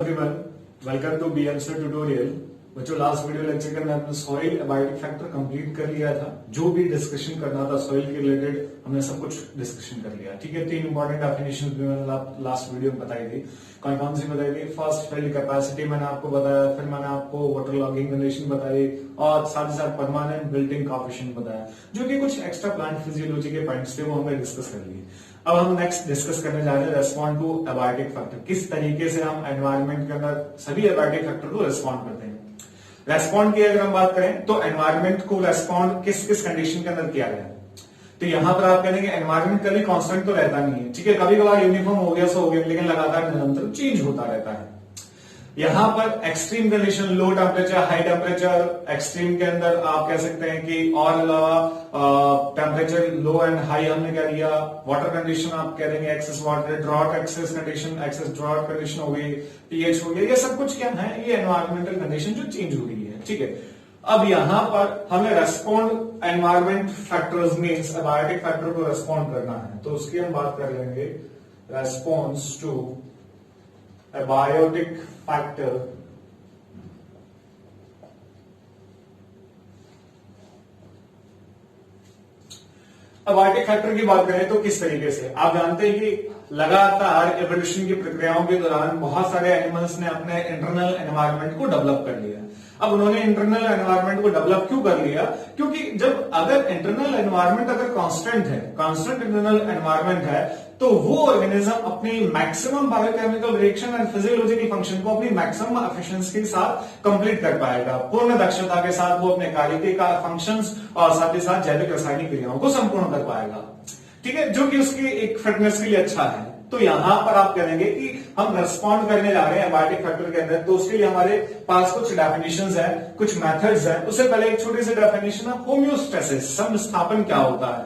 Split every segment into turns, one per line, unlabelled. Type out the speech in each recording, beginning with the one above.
Everyone, welcome to B answer tutorial. बच्चों, last video lecture के अंदर सॉइल एबायोटिक फैक्टर कंप्लीट कर लिया था। जो भी डिस्कशन करना था सॉइल के रिलेटेड हमने सब कुछ डिस्कशन कर लिया। ठीक है, 3 इंपॉर्टेंट डेफिनेशन भी मैंने लास्ट वीडियो में बताई थी। कौन कौन सी बताई थी? फर्स्ट, फील्ड कैपेसिटी मैंने आपको बताया, फिर मैंने आपको वाटर लॉगिंग कंडीशन बताई और साथ ही साथ परमानेंट बिल्टिंग कोएफिशिएंट बताया, जो कि कुछ एक्स्ट्रा प्लांट फिजियोलॉजी के पॉइंट्स थे, वो हमने डिस्कस कर लिए। अब हम नेक्स्ट डिस्कस करने जा रहे हैं रेस्पॉन्ड टू एबायोटिक फैक्टर। किस तरीके से हम एनवायरमेंट के अंदर सभी एबायोटिक फैक्टर को रेस्पॉन्ड करते हैं। रेस्पॉन्ड की अगर हम बात करें तो एनवायरमेंट को रेस्पॉन्ड किस किस कंडीशन के अंदर किया गया है। तो यहां पर आप कहेंगे एनवायरमेंट कभी कांस्टेंट तो रहता नहीं है। ठीक है, कभी कभार यूनिफॉर्म हो गया सो हो गया, लेकिन लगातार निरंतर चेंज होता रहता है। यहां पर एक्सट्रीम कंडीशन, लो टेम्परेचर, हाई टेम्परेचर, एक्सट्रीम के अंदर आप कह सकते हैं कि और अलावा टेम्परेचर लो एंड हाई हमने क्या दिया। वाटर कंडीशन आप कह देंगे excess water, drought excess condition, excess drought condition हो गई, पीएच हो गया, ये सब कुछ क्या है? ये एनवायरमेंटल कंडीशन जो चेंज हो रही है। ठीक है, अब यहां पर हमें respond environment factors means abiotic factor को रेस्पॉन्ड करना है, तो उसकी हम बात कर लेंगे response to abiotic factor abiotic factor की बात करें तो किस तरीके से आप जानते हैं कि लगातार एवोल्यूशन की प्रक्रियाओं के दौरान बहुत सारे एनिमल्स ने अपने इंटरनल एनवायरनमेंट को डेवलप कर लिया। अब उन्होंने इंटरनल एनवायरनमेंट को डेवलप क्यों कर लिया? क्योंकि जब अगर इंटरनल एनवायरनमेंट अगर कांस्टेंट है, कांस्टेंट इंटरनल एनवायरनमेंट है, तो वो ऑर्गेनिज्म अपनी maximum biochemical reaction and physiological function को अपनी मैक्सिमम एफिशिएंसी के साथ कंप्लीट कर पाएगा। पूर्ण दक्षता के साथ वो अपने कार्य का फंक्शंस और साथ ही साथ जैविक रासायनिक क्रियाओं को संपूर्ण कर पाएगा। ठीक है, जो कि उसकी एक फिटनेस के लिए अच्छा है। तो यहां पर आप कहेंगे कि हम रेस्पॉन्ड करने जा रहे हैं एबायोटिक फैक्टर के अंदर, तो उसके लिए हमारे पास कुछ डेफिनेशंस हैं, कुछ मेथड्स हैं। उससे पहले एक छोटी सी डेफिनेशन है होम्योस्टेसिस। समस्थापन क्या होता है?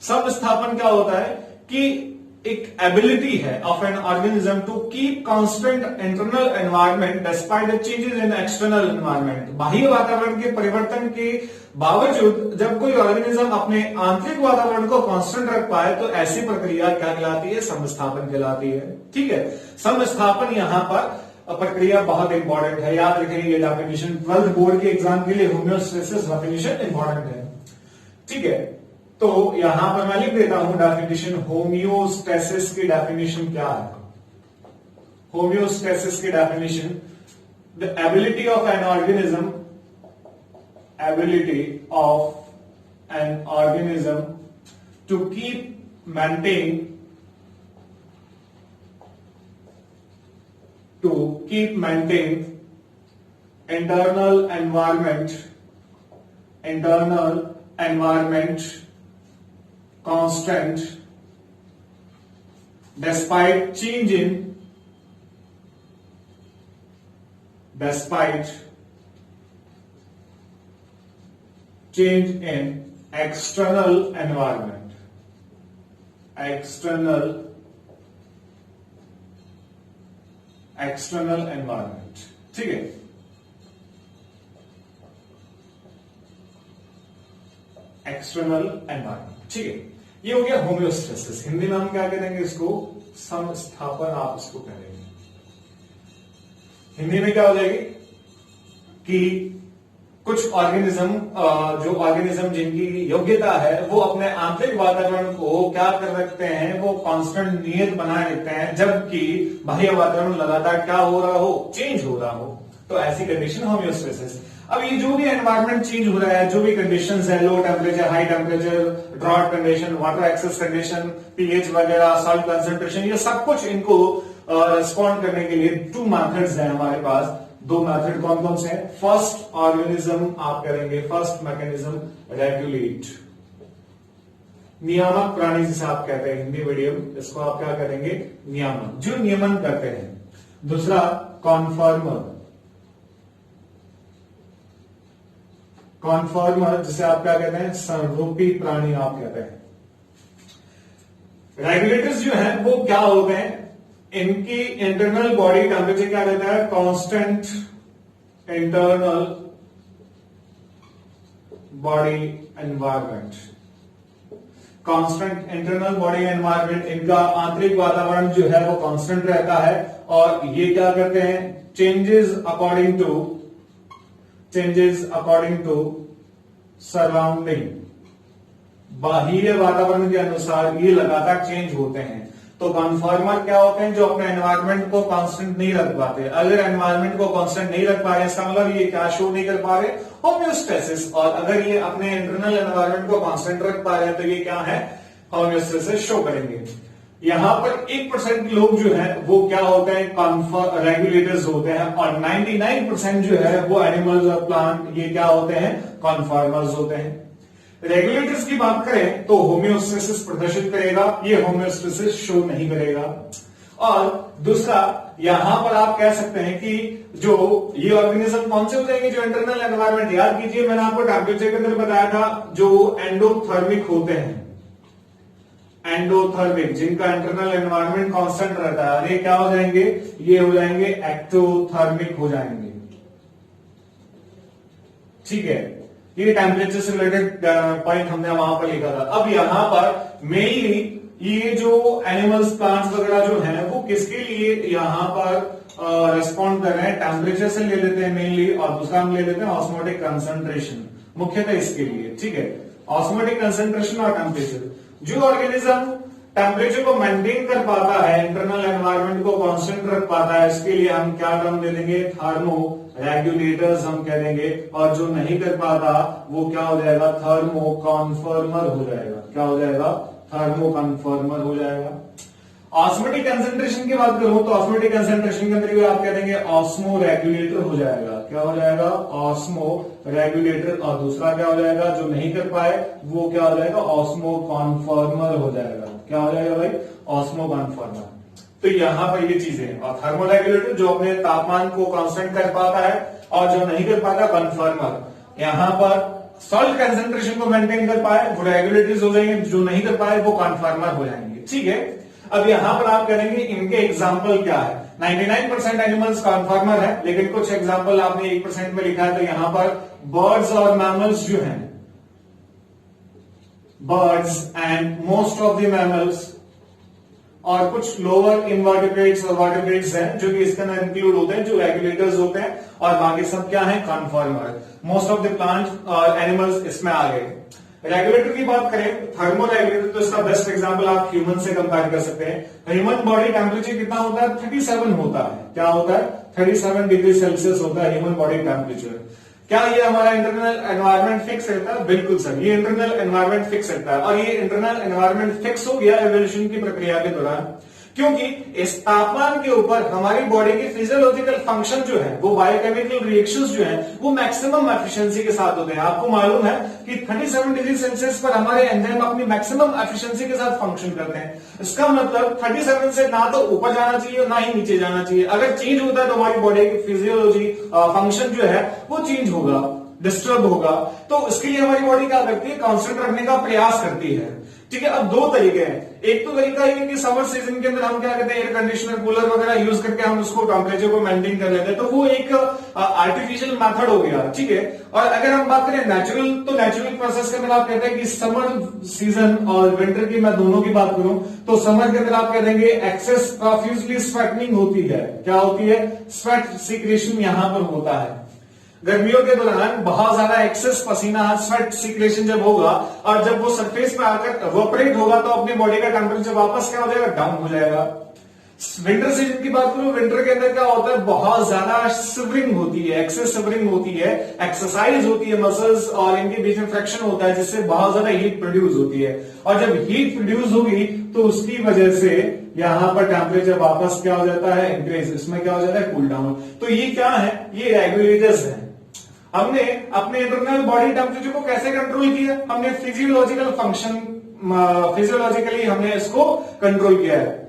समस्थापन क्या होता है कि एक एबिलिटी है of an organism to keep constant internal environment despite the changes in external environment. बाह्य वातावरण के परिवर्तन के बावजूद जब कोई ऑर्गेनिज्म अपने आंतरिक वातावरण को कांस्टेंट रख पाए तो ऐसी प्रक्रिया क्या कहलाती है? समस्थापन कहलाती है। ठीक है, समस्थापन यहां पर प्रक्रिया बहुत इंपॉर्टेंट है, याद रखेंगे ये डेफिनेशन 12th बोर्ड के एग्जाम के लिए होम्योस्टेसिस डेफिनेशन इंपॉर्टेंट है। ठीक है, तो यहां पर मैं लिख देता हूं डेफिनेशन। होम्योस्टेसिस की डेफिनेशन क्या है? होम्योस्टेसिस की definition, the ability of an organism, ability of an organism to maintain internal environment constant despite change in external environment, external environment। ठीक है, एक्सटर्नल एनवायरनमेंट। ठीक है, ये हो गया होम्योस्टेसिस। हिंदी में हम क्या करेंगे इसको? समस्थापन आप इसको करेंगे। हिंदी में क्या हो जाएगी कि कुछ ऑर्गेनिज्म, जो ऑर्गेनिज्म जिनकी योग्यता है वो अपने आंतरिक वातावरण को क्या कर रखते हैं? वो कांस्टेंट नियत बनाए रखते हैं, जबकि बाह्य वातावरण लगातार क्या हो रहा हो? चेंज हो रहा हो। तो ऐसी कंडीशन होम्योस्टेसिस। अब ये जो भी एनवायरनमेंट चेंज हो रहा है, जो भी कंडीशंस है, low temperature, high temperature, drought condition, water excess condition, pH वगैरह, सॉल्ट कंसंट्रेशन, ये सब कुछ इनको रिस्पॉन्ड करने के लिए 2 मेथड्स हैं हमारे पास। 2 मेथड कौन कौन से हैं? फर्स्ट ऑर्गेनिज्म आप करेंगे, फर्स्ट मैकेनिज्म रेगुलेट, नियामक प्राणी जिसे आप कहते हैं हिंदी मीडियम, इसको आप क्या करेंगे? नियामक, जो नियमन करते हैं। दूसरा कॉन्फर्मर, कॉन्फर्मर जिसे आप क्या कहते हैं? संरूपी प्राणी आप कहते हैं। रेगुलेटर्स जो हैं वो क्या होते हैं? इनकी इंटरनल बॉडी टेम्परेचर क्या रहता है? Constant internal body environment. Constant internal body environment, इनका आंतरिक वातावरण जो है वो कांस्टेंट रहता है, और ये क्या करते हैं, चेंजेस अकॉर्डिंग टू सराउंडिंग, बाह्य वातावरण के अनुसार ये लगातार चेंज होते हैं। तो कन्फॉर्मर क्या होते हैं, जो अपने एनवायरनमेंट को कांस्टेंट नहीं रख पाते। अगर एनवायरनमेंट को कांस्टेंट नहीं रख पा रहे, इसका मतलब ये क्या शो नहीं कर पा रहे, होम्योस्टेसिस। और अगर ये अपने इंटरनल एनवायरनमेंट को कांस्टेंट रख पा रहे हैं तो ये क्या है, होम्योस्टेसिस शो करेंगे। यहां पर 1% लोग जो है वो क्या होते हैं, रेगुलेटर्स होते हैं, और 99% जो है वो एनिमल्स और प्लांट ये क्या होते हैं, कन्फॉर्मर्स होते हैं। रेगुलेटर्स की बात करें तो होम्योस्टेसिस प्रदर्शित करेगा, ये होम्योस्टेसिस शो नहीं करेगा। और दूसरा, यहां पर आप कह सकते हैं कि जो ये ऑर्गेनिज्म कौन से हो जाएंगे, जो इंटरनल एनवायरनमेंट, याद कीजिए मैंने आपको टेम्परेचर के अंदर बताया था, जो एंडोथर्मिक होते हैं, एंडोथर्मिक, जिनका इंटरनल एनवायरनमेंट कांस्टेंट रहता है, ये क्या हो जाएंगे, ये हो जाएंगे एक्टोथर्मिक हो जाएंगे। ठीक है, ये टेम्परेचर से रिलेटेड पॉइंट हमने वहां पर लिखा था। अब यहां पर मेनली ये जो एनिमल्स प्लांट्स वगैरह जो है वो किसके लिए यहां पर रिस्पॉन्ड कर रहे हैं, टेम्परेचर से ले लेते हैं मेनली, और दूसरा हम ले लेते हैं ऑस्मोटिक कंसंट्रेशन, मुख्यतः इसके लिए। ठीक है, ऑस्मोटिक कंसंट्रेशन और टेम्परेचर। जो ऑर्गेनिज्म टेम्परेचर को मेंटेन कर पाता है, इंटरनल एनवायरनमेंट को कांस्टेंट रख पाता है, इसके लिए हम क्या टर्म दे देंगे, थर्मो रेगुलेटर्स हम कह देंगे। और जो नहीं कर पाता वो क्या हो जाएगा, थर्मो कन्फर्मर हो जाएगा। क्या हो जाएगा, थर्मो कन्फर्मर हो जाएगा। ऑस्मोटिक कंसंट्रेशन की बात करूं तो ऑस्मोटिक कंसंट्रेशन के अंदर भी आप कह देंगे ऑस्मो रेगुलेटर हो जाएगा। क्या हो जाएगा, ऑस्मो रेगुलेटर। और दूसरा क्या हो जाएगा, जो नहीं कर पाए वो क्या हो जाएगा, ऑस्मो कन्फर्मर हो जाएगा। क्या हो जाएगा भाई, ऑस्मो कन्फर्मर। तो यहां पर ये चीजें, और थर्मो रेगुलेटर जो अपने तापमान को कांस्टेंट कर पाता है, और जो नहीं कर पाता कन्फर्मर। यहां पर सॉल्ट कंसंट्रेशन को मेंटेन कर पाए वो रेगुलेटर्स हो जाएंगे, जो नहीं कर पाए वो कन्फर्मर हो जाएंगे। ठीक है, अब यहां पर आप करेंगे इनके एग्जाम्पल क्या है। 99% एनिमल्स कन्फर्मर है, लेकिन कुछ एग्जाम्पल आपने 1% में लिखा है। तो यहां पर बर्ड्स और मैमल्स जो हैं, birds and most of the mammals, और कुछ लोअर इनवर्टिब्रेट्स और वर्टिब्रेट्स हैं जो कि इसके अंदर इंक्लूड होते हैं, जो रेगुलेटर्स होते हैं, और बाकी सब क्या है, कन्फर्मर। मोस्ट ऑफ द प्लांट्स और एनिमल्स इसमें आ गए। रेगुलेटर की बात करें, थर्मो रेगुलेटर, तो इसका बेस्ट एग्जांपल आप ह्यूमन से कंपेयर कर सकते हैं। ह्यूमन बॉडी टेम्परेचर कितना होता है, 37 होता है। क्या होता है, 37 डिग्री सेल्सियस होता है ह्यूमन बॉडी टेम्परेचर। क्या ये हमारा इंटरनल एनवायरनमेंट फिक्स रहता है? बिल्कुल सर, ये इंटरनल एनवायरनमेंट फिक्स रहता है। और ये इंटरनल एनवायरनमेंट फिक्स हो गया एवोल्यूशन की प्रक्रिया के दौरान, क्योंकि इस तापमान के ऊपर हमारी बॉडी के फिजियोलॉजिकल फंक्शन जो है, वो बायोकेमिकल रिएक्शंस जो है, वो मैक्सिमम एफिशिएंसी के साथ होते हैं। आपको मालूम है कि 37 डिग्री सेल्सियस पर हमारे एंजाइम अपनी मैक्सिमम एफिशिएंसी के साथ फंक्शन करते हैं। इसका मतलब 37 से ना तो ऊपर जाना चाहिए ना ही नीचे जाना चाहिए। अगर चेंज होता है तो हमारी बॉडी की फिजियोलॉजी फंक्शन जो है वो चेंज होगा, डिस्टर्ब होगा। तो इसके लिए हमारी बॉडी क्या करती है, कांस्टेंट रखने का प्रयास करती है। ठीक है, अब दो तरीके हैं। एक तो तरीका ये कि समर सीजन के अंदर हम क्या करते हैं, एयर कंडीशनर, कूलर वगैरह यूज करके हम उसको टेम्परेचर को मेंटेन कर लेते हैं, तो वो एक आर्टिफिशियल मेथड हो गया। ठीक है, और अगर हम बात करें नेचुरल, तो नेचुरल प्रोसेस के अंदर आप कहते हैं कि समर सीजन और विंटर की मैं दोनों की बात करूं तो समर के अंदर आप कह देंगे एक्सेस प्रोफ्यूजली स्वेटनिंग होती है। क्या होती है, स्वेट सीक्रेशन यहां पर होता है। गर्मियों के दौरान बहुत ज्यादा एक्सेस पसीना, स्वेट सीक्रेशन जब होगा, और जब वो सरफेस पे आकर इवेपोरेट होगा तो अपनी बॉडी का टेम्परेचर वापस क्या हो जाएगा, डाउन हो जाएगा। विंटर सीजन की बात करूं, विंटर के अंदर क्या होता है, बहुत ज्यादा शिवरिंग होती है, एक्सेस शिवरिंग होती है, एक्सरसाइज होती है, मसल्स और इनके बीच में फ्रिक्शन होता है, जिससे बहुत ज्यादा हीट प्रोड्यूस होती है। और जब हीट प्रोड्यूस होगी तो उसकी वजह से यहां पर टेम्परेचर वापस क्या हो जाता है, इंक्रीज। इसमें क्या हो जाता है, कूल डाउन। तो ये क्या है, ये रेगुलेटर्स है। हमने अपने इंटरनल बॉडी टेम्परेचर को कैसे कंट्रोल किया, हमने फिजियोलॉजिकल फंक्शन, फिजियोलॉजिकली हमने इसको कंट्रोल किया है।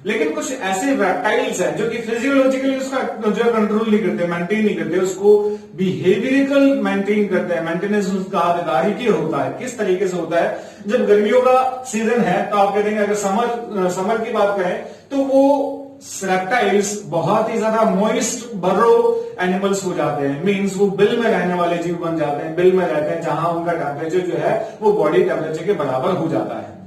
लेकिन कुछ ऐसे रेप्टाइल्स हैं जो कि फिजियोलॉजिकली उसका जो कंट्रोल नहीं करते, मेंटेन नहीं करते, उसको बिहेवियरल मेंटेन करते हैं। मेंटेनेंस उसका आधिकारिक होता है। किस तरीके से होता है, जब गर्मियों का सीजन है तो आप कह देंगे, अगर समर की बात करें तो वो रेप्टाइल्स बहुत ही ज्यादा मॉइस्ट बर्रो एनिमल्स हो जाते हैं। मींस वो बिल में रहने वाले जीव बन जाते हैं, बिल में रहते हैं, जहां उनका टेम्परेचर जो है वो बॉडी टेम्परेचर के बराबर हो जाता है।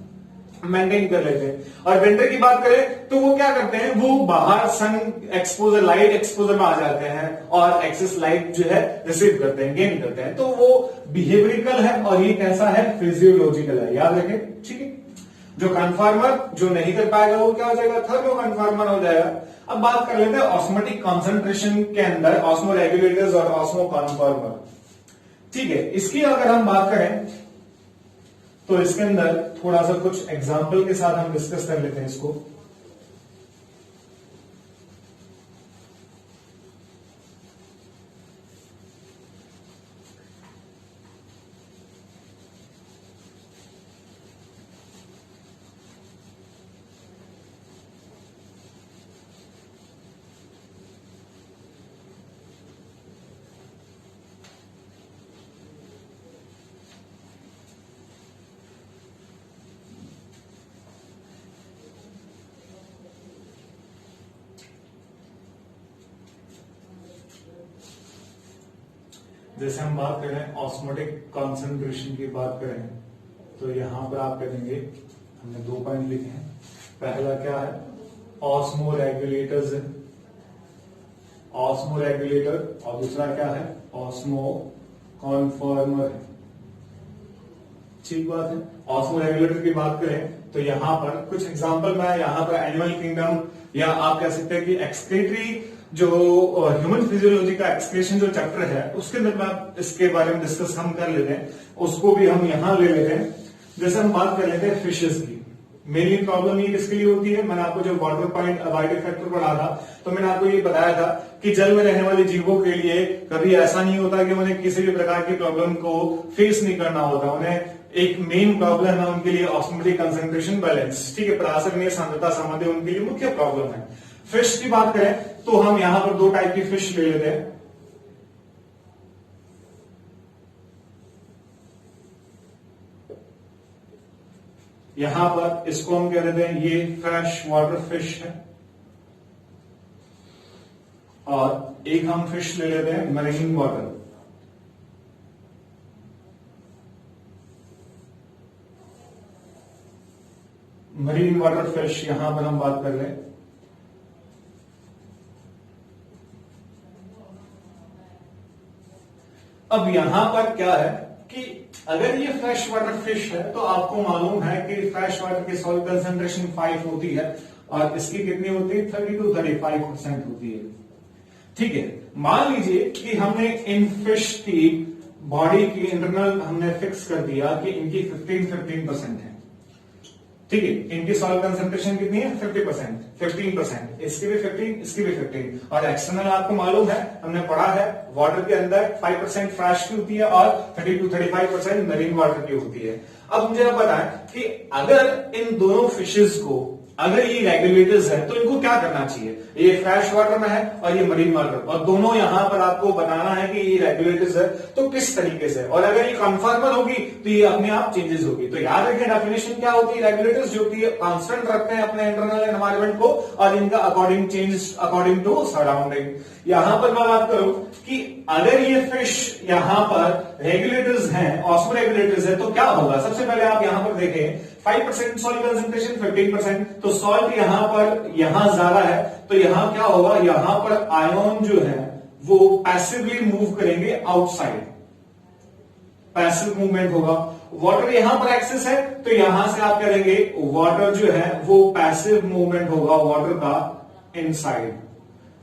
मेंटेन कर लेते हैं। और विंटर की बात करें तो वो क्या करते हैं, वो बाहर सन एक्सपोजर, लाइट एक्सपोजर में आ जाते हैं और एक्सेस लाइट जो है रिसीव करते हैं, गेन करते हैं। तो वो बिहेवियरिकल है और ये कैसा है, फिजियोलॉजिकल है, याद रखें, ठीक है। जो कन्फॉर्मर जो नहीं कर पाएगा वो क्या हो जाएगा, थर्मो कन्फॉर्मर हो जाएगा। अब बात कर लेते हैं ऑस्मोटिक कॉन्सेंट्रेशन के अंदर ऑस्मो रेगुलेटर्स और ऑस्मो कन्फॉर्मर, ठीक है। इसकी अगर हम बात करें तो इसके अंदर थोड़ा सा कुछ एग्जाम्पल के साथ हम डिस्कस कर लेते हैं इसको। जैसे हम बात करें ऑस्मोटिक कॉन्सेंट्रेशन की बात करें तो यहां पर आप करेंगे, हमने 2 पॉइंट लिखे हैं। पहला क्या है, ऑस्मो रेगुलेटर्स है, ऑस्मो रेगुलेटर, और दूसरा क्या है, ऑस्मो कॉन्फॉर्मर है, ठीक बात है। ऑस्मो रेगुलेटर की बात करें तो यहां पर कुछ एग्जांपल मैं यहां पर एनिमल किंगडम या आप कह सकते हैं कि एक्सक्रीटरी जो ह्यूमन फिजियोलॉजी का एक्सक्रीशन जो चैप्टर है उसके अंदर मैं इसके बारे में डिस्कस हम कर लेते हैं, उसको भी हम यहां ले लेते हैं। जैसे हम बात कर लेते हैं फिशेस की, मेनली प्रॉब्लम ये किसके लिए होती है, मैंने आपको जो वाटर पॉइंट अवॉइडेड फैक्टर पढ़ा था तो मैंने आपको ये बताया था कि जल में रहने वाले जीवों के लिए कभी ऐसा नहीं होता कि उन्हें किसी भी प्रकार की प्रॉब्लम को फेस नहीं करना होता। उन्हें एक मेन प्रॉब्लम है उनके लिए ऑस्मोटिक कंसंट्रेशन बैलेंस, ठीक है, परासकनीय सांद्रता संबंधी उनके लिए मुख्य प्रॉब्लम है। फिश की बात करें तो हम यहां पर 2 टाइप की फिश ले लेते हैं। यहां पर इसको हम कह देते हैं ये फ्रेश वाटर फिश है, और एक हम फिश ले लेते हैं marine water. Marine water fish यहां पर हम बात कर रहे हैं। अब यहां पर क्या है कि अगर ये फ्रेश वाटर फिश है तो आपको मालूम है कि फ्रेश वाटर की सॉल्ट कंसेंट्रेशन 5 होती है और इसकी कितनी होती है, 30 to 35% होती है, ठीक है। मान लीजिए कि हमने इन फिश की बॉडी की इंटरनल हमने फिक्स कर दिया कि इनकी 15% है, ठीक है। इनकी सॉल्ट कंसेंट्रेशन कितनी है, 50%, 15%, इसकी भी 15, इसकी भी 15, और एक्सटर्नल आपको मालूम है, हमने पढ़ा है वाटर के अंदर 5% फ्रेश की होती है और 30 to 35% मरीन वाटर की होती है। अब मुझे आप बताएं कि अगर इन दोनों फिशेस को अगर ये रेगुलेटर्स है तो इनको क्या करना चाहिए, ये फ्रेश वाटर में है और ये मरीन वाटर, और दोनों यहां पर आपको बताना है कि ये रेगुलेटर्स है तो किस तरीके से, और अगर ये कन्फॉर्मर होगी तो ये अपने आप चेंजेस होगी। तो याद रखें डेफिनेशन क्या होती है, रेगुलेटर्स जो कि कांस्टेंट रखते हैं अपने इंटरनल एनवायरनमेंट को और इनका according change according to surrounding. यहां पर मैं बात करूं कि अगर ये फिश यहां पर रेगुलेटर्स हैं, ऑस्मो रेगुलेटर्स है, तो क्या होगा, सबसे पहले आप यहां पर देखें 5% सॉल्ट कंसेंट्रेशन, 15%, तो सॉल्ट यहां पर यहां ज्यादा है तो यहां क्या होगा, यहां पर आयन जो है वो पैसिवली मूव करेंगे आउटसाइड, पैसिव मूवमेंट होगा। वाटर यहां पर एक्सेस है तो यहां से आप करेंगे वाटर जो है वो पैसिव मूवमेंट होगा वाटर का इनसाइड,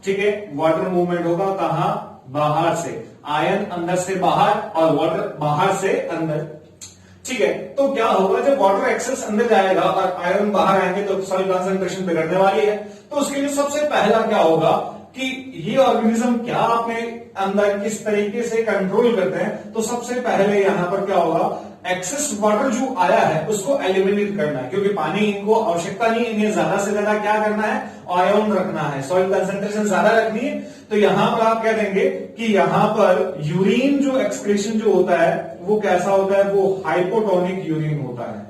ठीक है। वाटर मूवमेंट होगा कहां, बाहर से, आयन अंदर से बाहर और वाटर बाहर से अंदर, ठीक है। तो क्या होगा, जब वाटर एक्सेस अंदर जाएगा और आयरन बाहर आएंगे तो सॉइल कंसंट्रेशन बिगड़ने वाली है। तो उसके लिए सबसे पहला क्या होगा कि ये ऑर्गेनिज्म क्या अपने अंदर किस तरीके से कंट्रोल करते हैं। तो सबसे पहले यहां पर क्या होगा, एक्सेस वाटर जो आया है उसको एलिमिनेट करना है, क्योंकि पानी इनको आवश्यकता नहीं, इन्हें ज्यादा से ज्यादा क्या करना है, आयन रखना है, सॉइल कंसंट्रेशन ज्यादा रखनी है। तो यहां पर आप कह देंगे कि यहां पर यूरिन जो एक्सक्रीशन जो होता है वो कैसा होता है, वो हाइपोटोनिक यूरिन होता है।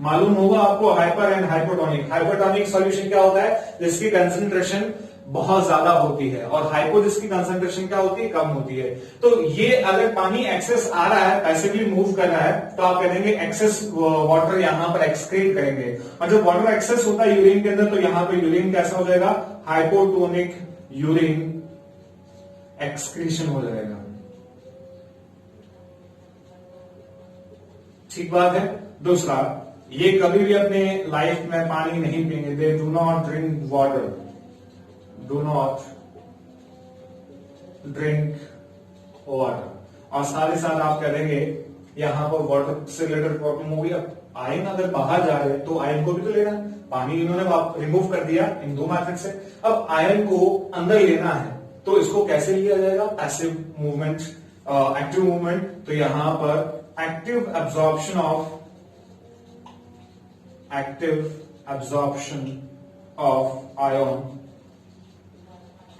मालूम होगा आपको hyper and hypotonic. Hypotonic solution क्या होता है, जिसकी कंसंट्रेशन बहुत ज्यादा होती है और हाइपो जिसकी कंसंट्रेशन क्या होती है, कम होती है। तो ये अगर पानी एक्सेस आ रहा है, पैसिवली मूव कर रहा है, तो आप कह देंगे एक्सेस वाटर यहां पर एक्सक्रीट करेंगे। और जब वाटर एक्सेस होता है यूरिन के अंदर, तो यहां पर यूरिन कैसा हो जाएगा, हाइपोटोनिक यूरिन एक्सक्रीशन हो जाएगा। ठीक बात है। दूसरा, ये कभी भी अपने लाइफ में पानी नहीं पिएंगे, they do not drink water, do not drink water. और साथ ही साथ आप कह देंगे यहां पर वाटर से रिलेटेड प्रॉब्लम होगी। अब आयन अगर बाहर जा रहे हैं तो आयन को भी तो लेना है, पानी इन्होंने रिमूव कर दिया इन दो मेथड से। अब आयन को अंदर लेना है, तो इसको कैसे लिया जाएगा, पैसिव मूवमेंट, एक्टिव मूवमेंट। तो यहां पर एक्टिव एब्जॉर्प्शन ऑफ आयन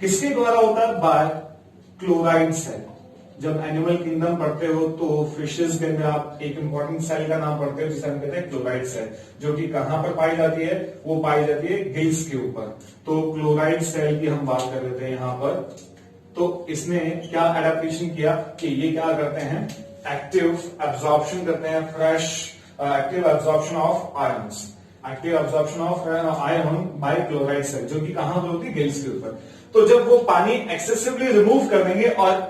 किसके द्वारा होता है, बाय क्लोराइड सेल। जब एनिमल किंगडम पढ़ते हो तो फिशेस के अंदर आप एक इंपॉर्टेंट सेल का नाम पढ़ते हो जिसे हम कहते हैं क्लोराइड सेल, जो कि कहां पर पाई जाती है, वो पाई जाती है गिल्स के ऊपर। तो क्लोराइड सेल की हम बात कर लेते हैं यहां पर। तो इसने क्या एडेप्टेशन किया कि ये क्या करते हैं, एक्टिव एब्जॉर्प्शन करते हैं, fresh active absorption of ions, active absorption of ion by chloride cell, जो कि कहां पर होती है, गिल्स के ऊपर। तो जब वो पानी एक्सेसिवली रिमूव कर देंगे और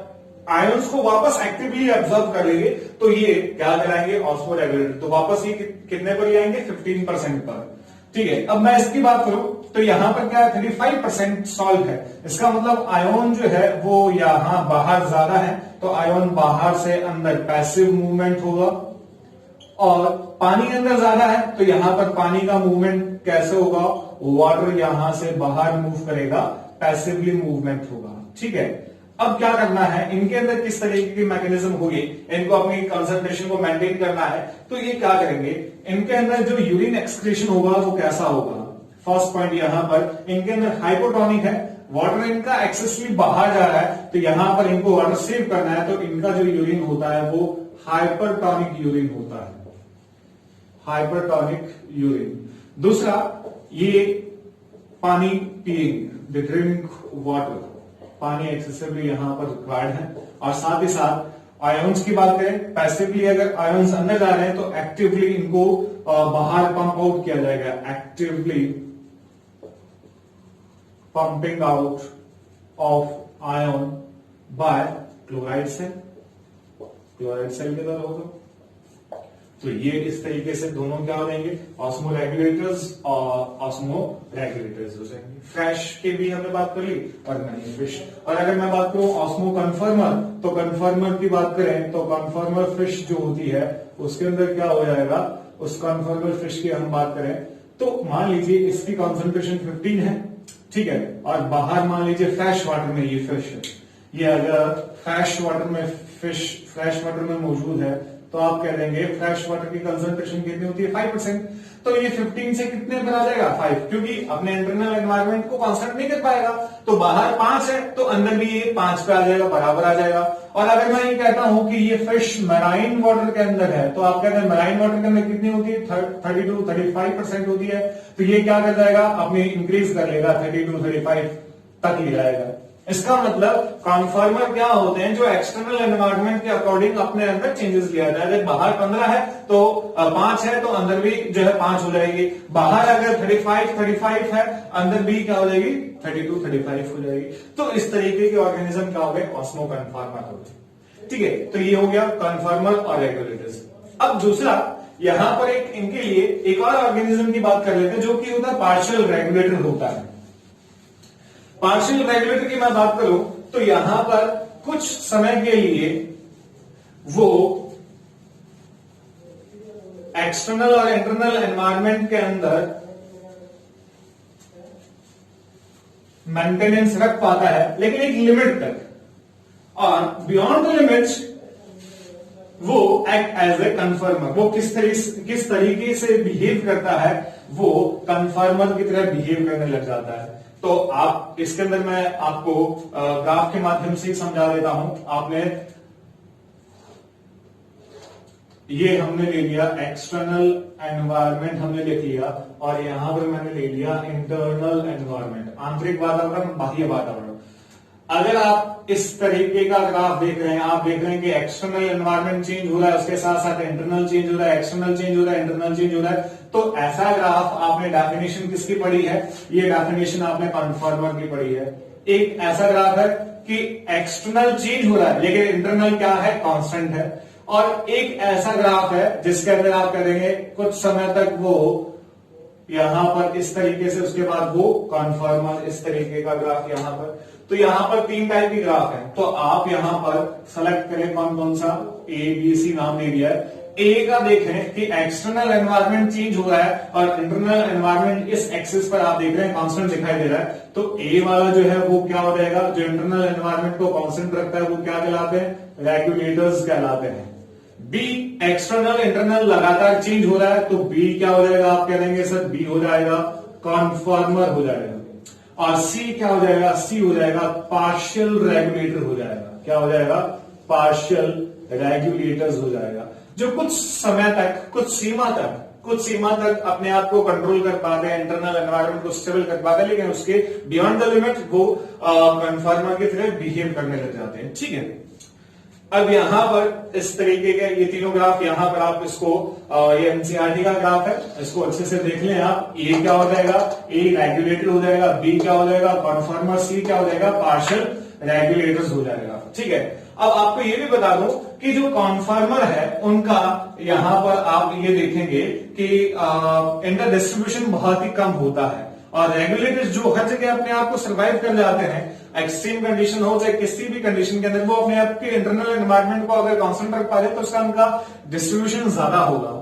आयंस को वापस एक्टिवली एब्जॉर्ब कर लेंगे, तो ये क्या कराएंगे, ऑस्मोरेगुलेटर। तो वापस ये कितने पर आएंगे, 15% पर। ठीक है। अब मैं इसकी बात करूं तो यहां पर क्या है, 35% सॉल्ट है। इसका मतलब आयन जो है वो यहां बाहर ज्यादा है, तो आयन बाहर से अंदर पैसिव मूवमेंट होगा। और पानी अंदर ज्यादा है, तो यहां पर पानी का मूवमेंट कैसे होगा, वाटर यहां से बाहर मूव करेगा, पैसिवली मूवमेंट होगा। ठीक है। अब क्या करना है, इनके अंदर किस तरीके की मैकेनिज्म होगी, इनको अपनी कंसंट्रेशन को मेंटेन करना है। तो ये क्या करेंगे, इनके अंदर जो यूरिन एक्सक्रीशन होगा वो कैसा होगा। फर्स्ट पॉइंट यहां पर इनके अंदर हाइपोटोनिक है, वाटर इनका एक्सेसली बाहर जा रहा है, तो यहां पर इनको वाटर सेव करना है, तो इनका जो यूरिन होता है वो हाइपरटोनिक यूरिन होता है, हाइपरटोनिक यूरिन। दूसरा, ये पानी पिएंगे, दे ड्रिंक वाटर, पानी एक्सेसिवली यहां पर रिक्वायर्ड है। और साथ ही साथ आयंस की बात करें, पैसिवली अगर आयंस अंदर जा रहे हैं तो एक्टिवली इनको बाहर पंप आउट किया जाएगा, actively pumping out of ion by chloride cell, chloride cell के द्वारा होगा। तो ये इस तरीके से दोनों क्या हो जाएंगे, ऑस्मो रेगुलेटर्स और ऑस्मो रेगुलेटर्स हो जाएंगे। फ्रेश की भी हमने बात कर ली और नहीं फिश। और अगर मैं बात करूं ऑस्मो कन्फर्मर, तो कन्फर्मर की बात करें तो कन्फर्मर फिश जो होती है उसके अंदर क्या हो जाएगा, उस कन्फर्मर फिश की हम बात करें तो मान लीजिए इसकी कॉन्सेंट्रेशन 15 है, ठीक है। और बाहर मान लीजिए फ्रेश वाटर में ये फिश है, ये अगर फ्रेश वाटर में फिश फ्रेश वाटर में मौजूद है, तो आप कह देंगे फ्रेश वाटर की कंसंट्रेशन कितनी होती है, 5%। तो ये 15 से कितने पर आ जाएगा, 5, क्योंकि अपने इंटरनल एनवायरनमेंट को कांस्टेंट नहीं कर पाएगा। तो बाहर 5 है तो अंदर भी ये 5 पे आ जाएगा, बराबर आ जाएगा। और अगर मैं ये कहता हूं कि ये फिश मैराइन वाटर के अंदर है, तो आप कहते हैं मैराइन वाटर के अंदर कितनी होती है, 32-35% होती है। तो ये क्या कर जाएगा, अपने इंक्रीज कर लेगा, 32-35 तक ले जाएगा। इसका मतलब कन्फर्मर क्या होते हैं, जो एक्सटर्नल एनवायरनमेंट के अकॉर्डिंग अपने अंदर चेंजेस लिया जाए। अगर बाहर 15 है तो 5 है, तो अंदर भी जो है 5 हो जाएगी। बाहर अगर 35 है, अंदर भी क्या हो जाएगी, 32-35 हो जाएगी। तो इस तरीके के ऑर्गेनिज्म क्या हो गए, ऑस्मो कन्फर्मर हो गए। ठीक है। तो ये हो गया कन्फर्मर और रेगुलेटर्स। अब दूसरा, यहां पर एक इनके लिए एक और ऑर्गेनिज्म की बात कर लेते हैं, जो कि होता है पार्शियल रेगुलेटर होता है। पार्शियल रेगुलेटर की मैं बात करूं तो यहां पर कुछ समय के लिए वो एक्सटर्नल और इंटरनल एनवायरनमेंट के अंदर मेंटेनेंस रख पाता है, लेकिन एक लिमिट तक, और बियॉन्ड द लिमिट्स वो एक्ट एज ए कन्फर्मर। वो किस तरीके से बिहेव करता है, वो कन्फर्मर की तरह बिहेव करने लग जाता है। तो आप इसके अंदर मैं आपको ग्राफ के माध्यम से ही समझा देता हूं। आपने ये हमने ले लिया, एक्सटर्नल एनवायरनमेंट हमने लिख लिया, और यहां पर मैंने ले लिया इंटरनल एनवायरनमेंट, आंतरिक वातावरण, बाह्य वातावरण। अगर आप इस तरीके का ग्राफ देख रहे हैं, आप देख रहे हैं कि एक्सटर्नल एनवायरनमेंट चेंज हो रहा है, उसके साथ साथ इंटरनल चेंज हो रहा है, एक्सटर्नल चेंज हो रहा है, इंटरनल चेंज हो रहा है, तो ऐसा ग्राफ आपने डेफिनेशन किसकी पढ़ी है? ये डेफिनेशन आपने कन्फॉर्मर की पढ़ी है। एक ऐसा ग्राफ है कि एक्सटर्नल चेंज हो रहा है लेकिन इंटरनल क्या है? कांस्टेंट है। और एक ऐसा ग्राफ है जिसके अंदर आप करेंगे कुछ समय तक वो यहां पर इस तरीके से, उसके बाद वो कन्फॉर्मर, इस तरीके का ग्राफ यहां पर। तो यहां पर 3 टाइप की ग्राफ है, तो आप यहां पर सेलेक्ट करें कौन कौन सा, ए बी सी नाम दे दिया है। ए का देखें कि एक्सटर्नल एनवायरनमेंट चेंज हो रहा है और इंटरनल एनवायरनमेंट इस एक्सिस पर आप देख रहे हैं कांस्टेंट दिखाई दे रहा है, तो ए वाला जो है वो क्या हो जाएगा? जो इंटरनल एनवायरनमेंट को कांस्टेंट रखता है वो क्या कहलाते हैं? रेगुलेटर्स कहलाते हैं। बी, एक्सटर्नल इंटरनल लगातार चेंज हो रहा है, तो बी क्या हो जाएगा? आप कह देंगे सर बी हो जाएगा कन्फॉर्मर हो जाएगा। और सी क्या हो जाएगा? सी हो जाएगा पार्शियल रेगुलेटर हो जाएगा। क्या हो जाएगा? पार्शियल रेगुलेटर्स हो जाएगा, जो कुछ समय तक, कुछ सीमा तक अपने आप को कंट्रोल कर पाते हैं, इंटरनल एनवायरनमेंट को स्टेबल कर पाते हैं, लेकिन उसके बियॉन्ड द लिमिट वो कन्फॉर्मर की तरह बिहेव करने लग जाते हैं। ठीक है, अब यहां पर इस तरीके के ये तीनों ग्राफ, यहां पर आप इसको ये एनसीईआरटी का ग्राफ है, इसको अच्छे से देख लें आप। ए क्या हो जाएगा? ए रेगुलेटर हो जाएगा, बी क्या हो जाएगा? कन्फॉर्मर, सी क्या हो जाएगा? पार्शियल रेगुलेटर्स हो जाएगा। ठीक है, अब आपको ये भी बता दूं कि जो कन्फॉर्मर है उनका यहां पर आप ये देखेंगे कि इनका डिस्ट्रीब्यूशन बहुत ही कम होता है, और रेगुलेटर्स जो हर जगह अपने आप को सर्वाइव कर जाते हैं, एक्सट्रीम कंडीशन हो चाहे किसी भी कंडीशन के अंदर, वो अपने आप के इंटरनल एनवायरनमेंट को अगर कांस्टेंट रख पा रहे तो उसका उनका डिस्ट्रीब्यूशन ज्यादा होगा।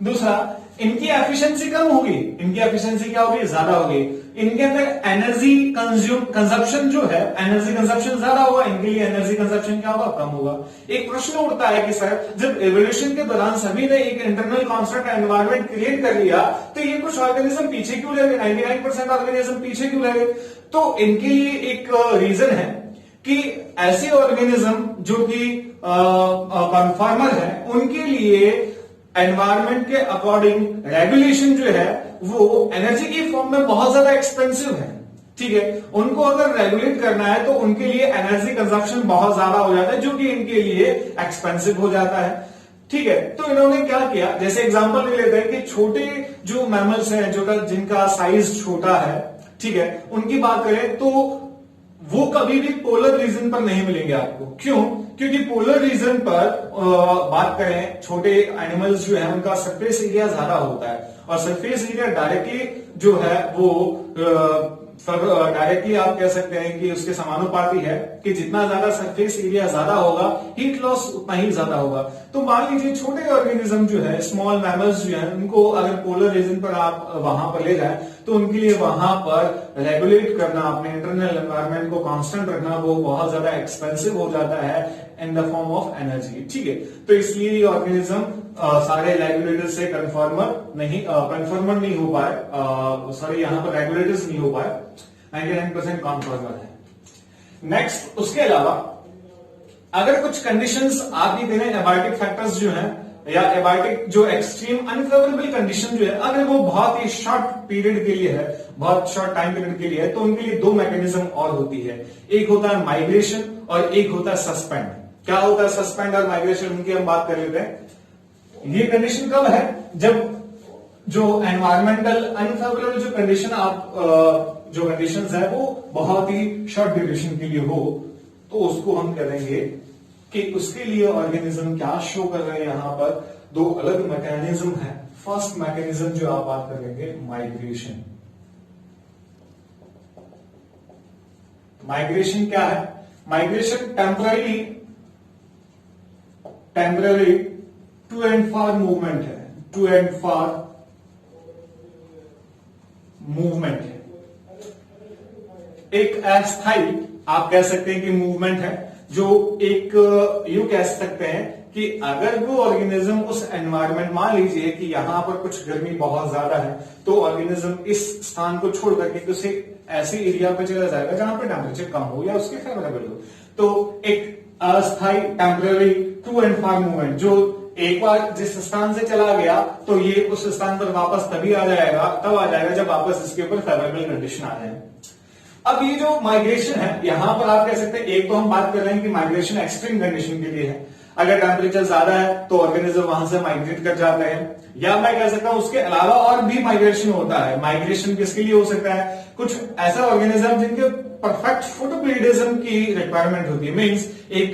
दूसरा, इनकी एफिशिएंसी कम होगी, इनकी एफिशिएंसी क्या होगी? ज्यादा होगी। इनके अंदर एनर्जी कंजप्शन जो है, एनर्जी कंजप्शन ज्यादा होगा, इनके लिए एनर्जी कंजप्शन क्या होगा? कम होगा। एक प्रश्न उठता है कि सर जब एवोल्यूशन के दौरान सभी ने एक इंटरनल कांस्टेंट एनवायरनमेंट क्रिएट कर लिया, तो ये कुछ ऑर्गेनिज्म पीछे क्यों रह गए? 99% ऑर्गेनिज्म पीछे क्यों रह गए? तो इनके लिए एक रीजन है कि ऐसे ऑर्गेनिज्म जो कि कन्फॉर्मर है, उनके लिए एनवायरनमेंट के अकॉर्डिंग रेगुलेशन जो है वो एनर्जी की फॉर्म में बहुत ज्यादा एक्सपेंसिव है। ठीक है, उनको अगर रेगुलेट करना है तो उनके लिए एनर्जी कंजप्शन बहुत ज्यादा हो जाता है, जो कि इनके लिए एक्सपेंसिव हो जाता है। ठीक है, तो इन्होंने क्या किया, जैसे एग्जांपल ले लेते हैं कि छोटे जो मैमल्स हैं, जो जिनका साइज छोटा है, ठीक है, उनकी बात करें तो वो कभी भी पोलर रीजन पर नहीं मिलेंगे आपको। क्यों? क्योंकि पोलर रीजन पर बात करें, छोटे एनिमल्स जो है उनका सरफेस एरिया ज्यादा होता है, और सरफेस एरिया डायरेक्टली जो है वो डायरेक्टली आप कह सकते हैं कि उसके समानुपाती है कि जितना ज्यादा सरफेस एरिया ज्यादा होगा, हीट लॉस उतना ही ज्यादा होगा। तो मान लीजिए छोटे ऑर्गेनिज्म जो है, स्मॉल मैमल्स जो है, उनको अगर पोलर रीजन पर आप वहां पर ले जाएं तो उनके लिए वहां पर रेगुलेट करना, अपने इंटरनल एनवायरनमेंट को कांस्टेंट रखना, वो बहुत ज्यादा एक्सपेंसिव हो जाता है in the form of energy. ठीक है, तो इसलिए ये ऑर्गेनिज्म सारे रेगुलेटर से कंफॉर्मर नहीं हो पाए, सॉरी यहां पर रेगुलेटर्स नहीं हो पाए, 99% कंफॉर्मर है। नेक्स्ट, उसके अलावा अगर कुछ कंडीशंस आप ही देने, एबायोटिक फैक्टर्स जो हैं या एबायोटिक जो एक्सट्रीम अनफेवरेबल कंडीशन जो है, अगर वो बहुत ही शॉर्ट पीरियड के लिए है, बहुत शॉर्ट टाइम पीरियड के लिए है, तो उनके लिए 2 मैकेनिज्म और होती है। एक होता है माइग्रेशन और एक होता है सस्पेंड। क्या होता है सस्पेंड और माइग्रेशन, उनकी हम बात कर लेते हैं। ये कंडीशन कब है? जब जो एनवायरमेंटल अनफेवरेबल जो कंडीशन आप जो कंडीशंस है वो बहुत ही शॉर्ट ड्यूरेशन के लिए हो, तो उसको हम कहेंगे कि उसके लिए ऑर्गेनिज्म क्या शो कर रहे हैं। यहां पर 2 अलग मैकेनिज्म है। फर्स्ट मैकेनिज्म जो आप बात करेंगे, माइग्रेशन। माइग्रेशन क्या है? Migration temporary to and fro movement है, टू एंड फार मूवमेंट है। एक अस्थायी आप कह सकते हैं कि मूवमेंट है, जो एक यू कह सकते हैं कि अगर वो ऑर्गेनिज्म उस एनवायरनमेंट, मान लीजिए कि यहां पर कुछ गर्मी बहुत ज्यादा है, तो ऑर्गेनिज्म इस स्थान को छोड़ करके उसे ऐसे एरिया पे चला जाएगा जहां पर टेम्परेचर कम हो या उसके फेवरेबल हो। तो एक अस्थायी temporary to and fro movement जो एक बार जिस स्थान से चला गया तो ये उस स्थान पर वापस तभी आ जाएगा, तब आ जाएगा जब वापस इसके ऊपर फेवरेबल कंडीशन आ जाए। अब ये जो माइग्रेशन है, यहां पर आप कह सकते हैं, एक तो हम बात कर रहे हैं कि माइग्रेशन एक्सट्रीम कंडीशन के लिए है, अगर टेम्परेचर ज्यादा है तो ऑर्गेनिज्म वहां से माइग्रेट कर जाते हैं, या मैं कह सकता हूं उसके अलावा और भी माइग्रेशन होता है। माइग्रेशन किसके लिए हो सकता है, कुछ ऐसा ऑर्गेनिज्म जिनके परफेक्ट फोटोपीरियडिज्म की रिक्वायरमेंट होती है, मींस एक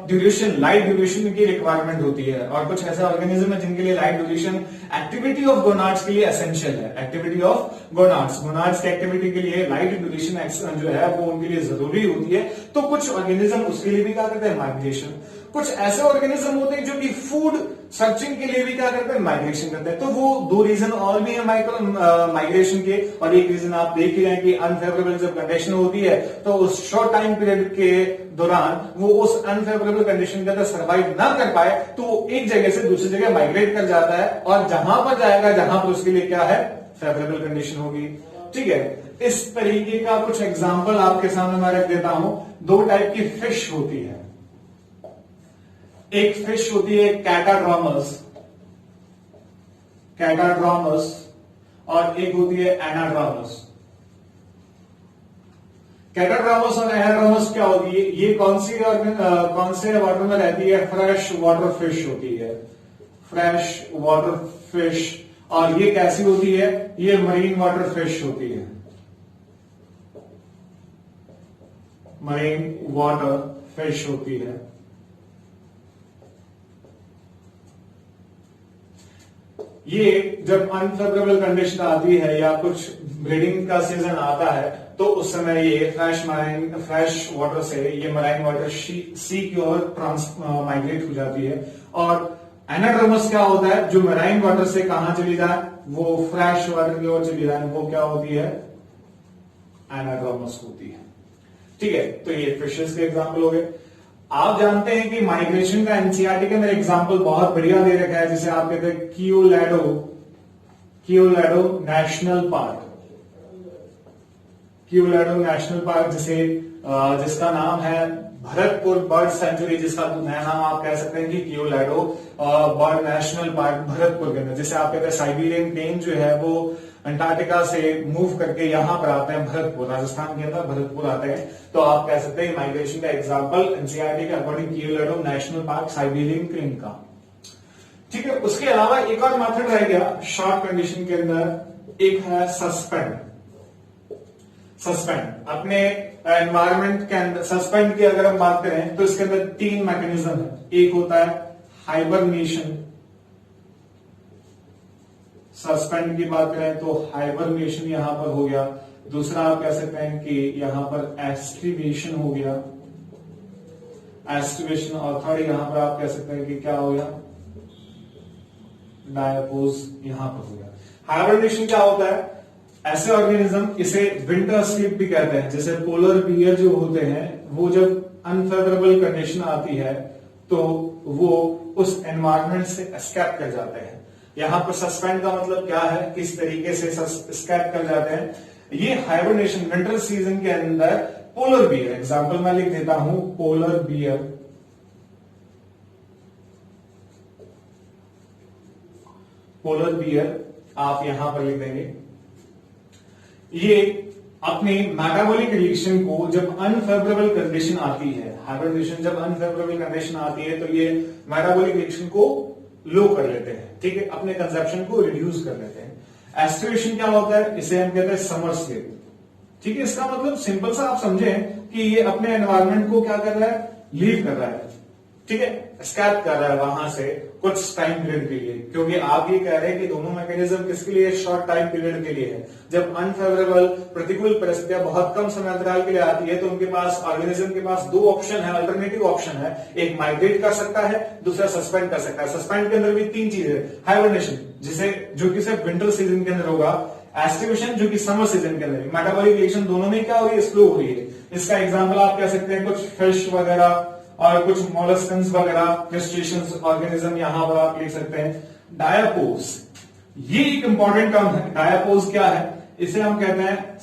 ड्यूरेशन, लाइट ड्यूरेशन की रिक्वायरमेंट होती है, और कुछ ऐसे ऑर्गेनिज्म है जिनके लिए light duration activity of gonads के लिए एसेंशियल है। एक्टिविटी ऑफ गोनाड्स, गोनाड्स की एक्टिविटी के लिए लाइट ड्यूरेशन जो है वो उनके लिए जरूरी होती है, तो कुछ ऑर्गेनिज्म उसके लिए भी क्या करते हैं, माइग्रेशन। कुछ ऐसे ऑर्गेनिज्म होते हैं जो कि फूड सर्चिंग के लिए भी क्या करते हैं, माइग्रेशन करते हैं। तो वो दो रीजन और भी है माइग्रेशन के, और एक रीजन आप देख ही रहे हैं कि अनफेवरेबल जब कंडीशन होती है तो उस शॉर्ट टाइम पीरियड के दौरान वो उस अनफेवरेबल कंडीशन के अंदर सर्वाइव ना कर पाए तो एक जगह से दूसरी जगह माइग्रेट कर जाता है, और जहां पर जाएगा जहां पर उसके लिए क्या है, फेवरेबल कंडीशन होगी। ठीक है, इस तरीके का कुछ एग्जाम्पल आपके सामने मैं रख देता हूं। दो टाइप की फिश होती है, एक फिश होती है कैटाड्रॉमस, कैटाड्रॉमस, और एक होती है एनाड्रॉमस। कैटाड्रॉमस और एनाड्रॉमस क्या होती है, ये कौन से वाटर में रहती है, फ्रेश वाटर फिश होती है, फ्रेश वाटर फिश। और ये कैसी होती है, ये मरीन वाटर फिश होती है, मरीन वाटर फिश होती है। ये जब अनफेवरेबल कंडीशन आती है या कुछ ब्रीडिंग का सीजन आता है तो उस समय ये फ्रेश वाटर से ये मराइन वाटर सी की ओर माइग्रेट हो जाती है। और एनाड्रोमस क्या होता है, जो मराइन वाटर से कहां चली जाए, वो फ्रेश वाटर की ओर चली जाए, वो क्या होती है, एनाड्रोमस होती है। ठीक है, तो ये फिशेस के एग्जाम्पल हो गए। आप जानते हैं कि माइग्रेशन का एनसीईआरटी के अंदर एग्जाम्पल बहुत बढ़िया दे रखा है, जिसे आप कहते हैं Keoladeo national park, Keoladeo national park, जिसका नाम है भरतपुर बर्ड सेंचुरी, जिसका नया नाम आप कह सकते हैं कि Keoladeo bird national park Bharatpur के अंदर। जिसे आप कहते हैं साइबेरियन प्लेन जो है वो अंटार्कटिका से मूव करके यहां पर आते हैं भरतपुर, राजस्थान के अंदर भरतपुर आते हैं। तो आप कह सकते हैं माइग्रेशन का एग्जाम्पल एनसीईआरटी के according Keoladeo national park Siberian plane का। ठीक है, उसके अलावा एक और मेथड रह गया शॉर्ट कंडीशन के अंदर, एक है सस्पेंड। सस्पेंड अपने एनवायरमेंट के अंदर, सस्पेंड की अगर हम बात करें तो इसके अंदर तीन मैकेनिज्म है। एक होता है हाइबरनेशन, सस्पेंड की बात करें तो हाइबरनेशन यहां पर हो गया। दूसरा आप कह सकते हैं कि यहां पर एस्ट्रीवेशन हो गया, एस्ट्रीवेशन। और थर्ड यहां पर आप कह सकते हैं कि क्या हो गया, डायपोज यहां पर हो गया। हाइबरनेशन क्या होता है, ऐसे ऑर्गेनिज्म, इसे विंटर स्लीप भी कहते हैं, जैसे पोलर बियर जो होते हैं, वो जब अनफेवरेबल कंडीशन आती है तो वो उस एनवायरमेंट से एस्केप कर जाते हैं। यहां पर सस्पेंड का मतलब क्या है, किस तरीके से एस्केप कर जाते हैं। ये हाइबरनेशन विंटर सीजन के अंदर पोलर बियर, एग्जांपल मैं लिख देता हूं, पोलर बियर, पोलर बियर आप यहां पर लिख देंगे। ये अपनी मेटाबॉलिक रिएक्शन को जब अनफेवरेबल कंडीशन आती है, हाइबरनेशन जब अनफेवरेबल कंडीशन आती है तो ये मेटाबॉलिक रिएक्शन को लो कर लेते हैं, ठीक है, अपने कंजप्शन को रिड्यूस कर लेते हैं। एस्ट्रीवेशन क्या होता है, इसे हम कहते हैं समर स्लीप। ठीक है, इसका मतलब सिंपल सा आप समझें कि ये अपने एनवायरमेंट को क्या कर रहा है, लीव कर रहा है, ठीक है, एस्केप कर रहा है वहां से कुछ टाइम पीरियड के लिए। क्योंकि आप ये कह रहे हैं कि दोनों मैकेनिज्म किसके लिए, शॉर्ट टाइम पीरियड के लिए है। जब अनफेवरेबल प्रतिकूल परिस्थितियां बहुत कम समय अंतराल के लिए आती है तो उनके पास, ऑर्गेनिज्म के पास दो ऑप्शन है, अल्टरनेटिव ऑप्शन है। एक माइग्रेट कर सकता है, दूसरा सस्पेंड कर सकता है। सस्पेंड के अंदर भी तीन चीजें, हाइबरनेशन जो कि सिर्फ विंटर सीजन के अंदर होगा, एस्टिवेशन जो कि समर सीजन के अंदर, मेटाबॉलिक रिएक्शन दोनों में क्या हो रही है, स्लो हो रही है। इसका एग्जाम्पल आप कह सकते हैं कुछ फिश वगैरह और कुछ मोलस्कन्स वगैरह, क्रस्टेशियंस ऑर्गेनिज्म यहां पर आप लिख सकते हैं। डायापोज, ये एक इंपॉर्टेंट टर्म है। डायापोज क्या है, इसे हम कहते हैं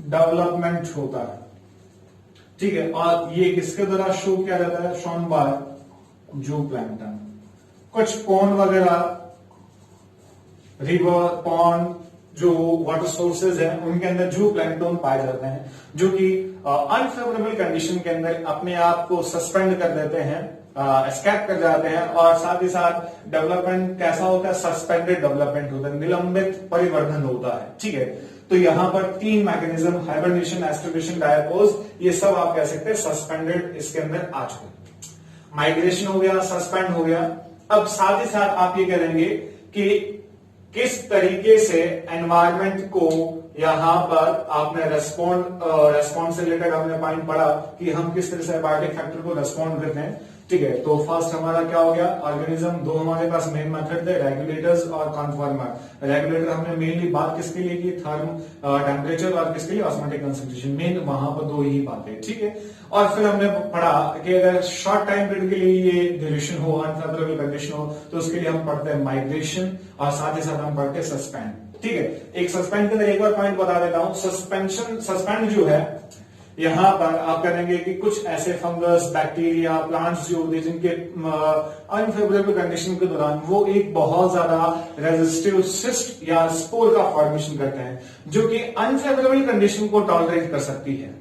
डेवलपमेंट होता है, ठीक है। और ये किसके द्वारा शो किया जाता है, शोन बाय जूप्लैंक्टन। कुछ पॉन्ड वगैरह, रिवर, पॉन्ड, जो वाटर सोर्सेज हैं उनके अंदर जूप्लैंक्टन पाए जाते हैं, जो कि अनफेवरेबल कंडीशन के अंदर अपने आप को सस्पेंड कर देते हैं, एस्केप कर जाते हैं। और साथ ही साथ डेवलपमेंट कैसा होता है, सस्पेंडेड डेवलपमेंट होता है, निलंबित परिवर्धन होता है, ठीक है। तो यहां पर 3 मैकेनिज्म, हाइबरनेशन, एस्टिवेशन, डायपोज, ये सब आप कह सकते हैं सस्पेंडेड इसके अंदर आ चुके। माइग्रेशन हो गया, सस्पेंड हो गया। अब साथ ही साथ आप ये करेंगे कि किस तरीके से एनवायरमेंट को यहां पर आपने रेस्पॉन्ड से रिलेटेड हमने पॉइंट पढ़ा कि हम किस तरह से एबायोटिक फैक्टर को रेस्पॉन्ड करते हैं, ठीक है। तो फर्स्ट हमारा क्या हो गया, ऑर्गेनिज्म। 2 हमारे पास मेन मेथड थे, रेगुलेटर्स और कन्फॉर्मर। रेगुलेटर हमने मेनली बात किसके लिए की, टेम्परेचर और किसके लिए, ऑस्मोटिक कंसंट्रेशन, मेन वहां पर 2 ही बातें, ठीक है। और फिर हमने पढ़ा कि अगर शॉर्ट टाइम पीरियड के लिए ये ड्यूरेशन हो, अनफेवरेबल कंडीशन हो, तो उसके लिए हम पढ़ते हैं माइग्रेशन और साथ ही साथ हम पढ़ते हैं सस्पेंड, ठीक है। एक सस्पेंड के अंदर एक और पॉइंट बता देता हूं, सस्पेंड जो है यहां पर आप करेंगे कि कुछ ऐसे फंगस, बैक्टीरिया, प्लांट्स जो होते हैं जिनके अनफेवरेबल कंडीशन के दौरान वो एक बहुत ज्यादा रेजिस्टिव सिस्ट या स्पोर का फॉर्मेशन करते हैं, जो कि अनफेवरेबल कंडीशन को टॉलरेट कर सकती है।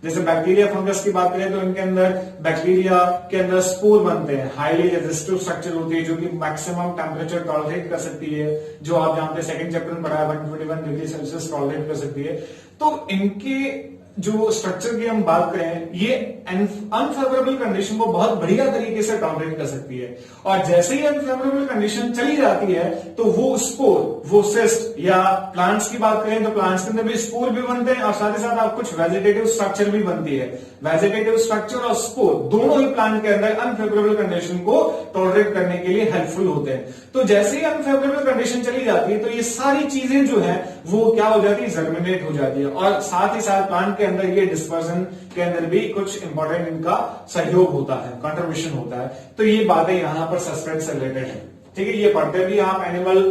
जैसे बैक्टीरिया, फंगस की बात करें तो इनके अंदर बैक्टीरिया के अंदर स्पोर बनते हैं, हाईली रेजिस्टिव स्ट्रक्चर होती है जो कि मैक्सिमम टेम्परेचर टॉलरेट कर सकती है, जो आप जानते हैं सेकंड चैप्टर में पढ़ा है 121 डिग्री सेल्सियस टॉलरेट कर सकती है। तो इनके जो स्ट्रक्चर की हम बात करें, ये अनफेवरेबल कंडीशन को बहुत बढ़िया तरीके से टॉलरेट कर सकती है। और जैसे ही अनफेवरेबल कंडीशन चली जाती है तो वो स्पोर, वो सिस्ट, या प्लांट्स की बात करें तो प्लांट्स के अंदर भी स्पोर भी बनते हैं और साथ ही साथ आप कुछ वेजिटेटिव स्ट्रक्चर भी बनती है। वेजिटेटिव स्ट्रक्चर और स्पोर दोनों ही प्लांट के अंदर अनफेवरेबल कंडीशन को टॉलरेट करने के लिए हेल्पफुल होते हैं। तो जैसे ही अनफेवरेबल कंडीशन चली जाती है तो ये सारी चीजें जो है वो क्या हो जाती है, जर्मिनेट हो जाती है। और साथ ही साथ प्लांट के अंदर ये डिस्पर्जन के अंदर भी कुछ इंपॉर्टेंट इनका सहयोग होता है, कंट्रीब्यूशन होता है। तो ये बातें यहां पर सस्पेंड से रिलेटेड है, ठीक है। ये पढ़ते भी आप एनिमल,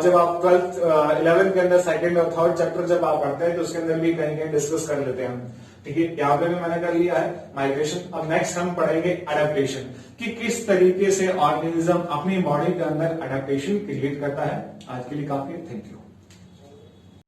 जब आप 12th 11th के अंदर 2nd और 3rd चैप्टर जब आप पढ़ते हैं तो उसके अंदर भी कहीं कहीं डिस्कस कर लेते हैं हम, ठीक है। यहाँ पे भी मैंने कर लिया है माइग्रेशन। अब नेक्स्ट हम पढ़ेंगे अडेप्टेशन, कि किस तरीके से ऑर्गेनिज्म अपनी बॉडी के अंदर अडेप्टेशन क्रिएट करता है। आज के लिए काफी, थैंक यू।